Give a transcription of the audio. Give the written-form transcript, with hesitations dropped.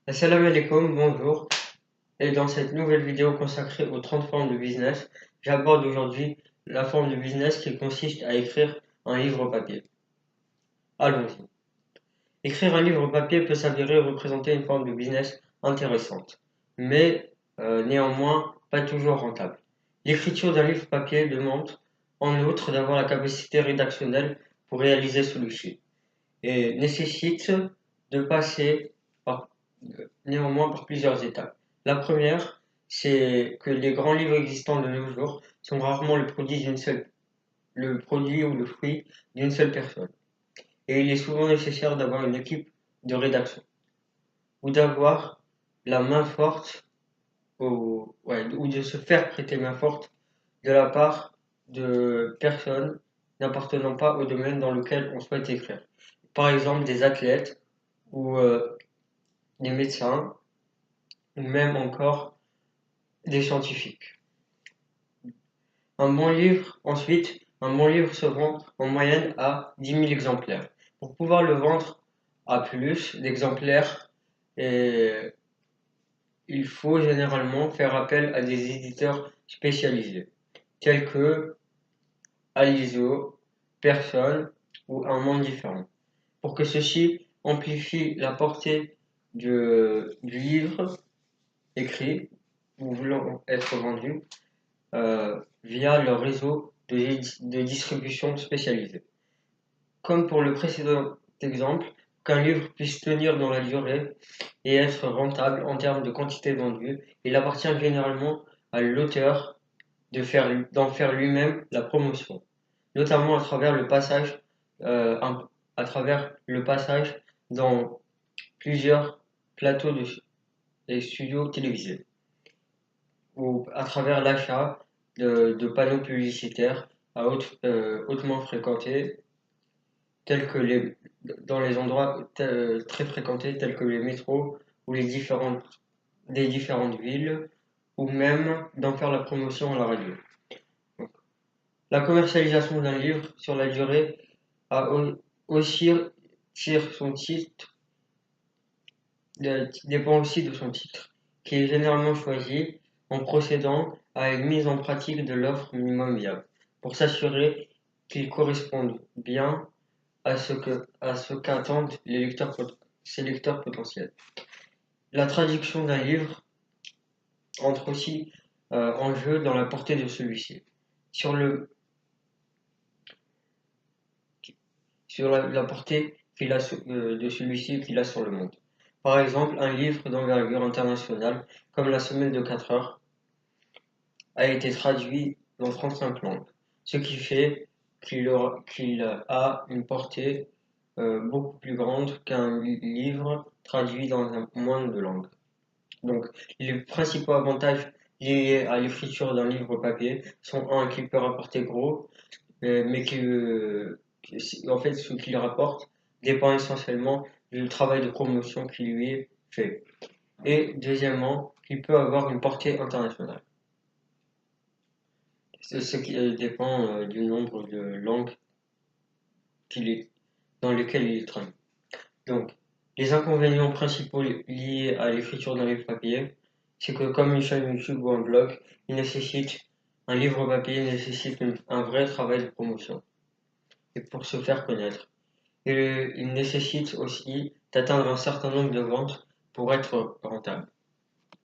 Assalamu alaikum, bonjour. Et dans cette nouvelle vidéo consacrée aux 30 formes de business, j'aborde aujourd'hui la forme de business qui consiste à écrire un livre papier. Allons-y. Écrire un livre papier peut s'avérer représenter une forme de business intéressante, mais néanmoins pas toujours rentable. L'écriture d'un livre papier demande en outre d'avoir la capacité rédactionnelle pour réaliser celui-ci et nécessite de passer par, néanmoins par plusieurs étapes. La première, c'est que les grands livres existants de nos jours sont rarement le produit ou le fruit d'une seule personne. Et il est souvent nécessaire d'avoir une équipe de rédaction ou d'avoir la main forte ou de se faire prêter main forte de la part de personnes n'appartenant pas au domaine dans lequel on souhaite écrire. Par exemple, des athlètes ou des médecins ou même encore des scientifiques. Un bon livre se vend en moyenne à 10 000 exemplaires. Pour pouvoir le vendre à plus d'exemplaires, il faut généralement faire appel à des éditeurs spécialisés, tels que Aliso, Personne ou Un Monde Différent. Pour que ceci amplifie la portée du livre écrit ou voulant être vendu via leur réseau de distribution spécialisé. Comme pour le précédent exemple, qu'un livre puisse tenir dans la durée et être rentable en termes de quantité vendue, il appartient généralement à l'auteur d'en faire lui-même la promotion, notamment euh, à travers le passage dans plusieurs plateaux et studios télévisés, ou à travers l'achat de panneaux publicitaires hautement fréquentés, tels que dans les endroits très fréquentés, tels que les métros ou des différentes villes, ou même d'en faire la promotion à la radio. Donc, la commercialisation d'un livre sur la durée a aussi tire son titre, dépend aussi de son titre, qui est généralement choisi en procédant à une mise en pratique de l'offre minimum viable, pour s'assurer qu'il corresponde bien à ce qu'attendent ses lecteurs potentiels. La traduction d'un livre entre aussi en jeu dans la portée de celui-ci, sur la portée de celui-ci qu'il a sur le monde. Par exemple, un livre d'envergure internationale, comme La Semaine de 4 heures, a été traduit dans 35 langues, ce qui fait qu'il a une portée beaucoup plus grande qu'un livre traduit dans moins de langues. Donc, les principaux avantages liés à l'écriture d'un livre papier sont un, qu'il peut rapporter gros, mais en fait, ce qu'il rapporte dépend essentiellement du travail de promotion qui lui est fait. Et deuxièmement, qu'il peut avoir une portée internationale. C'est ce qui dépend du nombre de langues dans lesquelles il est traduit. Donc, les inconvénients principaux liés à l'écriture d'un livre papier, c'est que comme une chaîne YouTube ou un blog, un livre papier nécessite un vrai travail de promotion et pour se faire connaître. Et il nécessite aussi d'atteindre un certain nombre de ventes pour être rentable.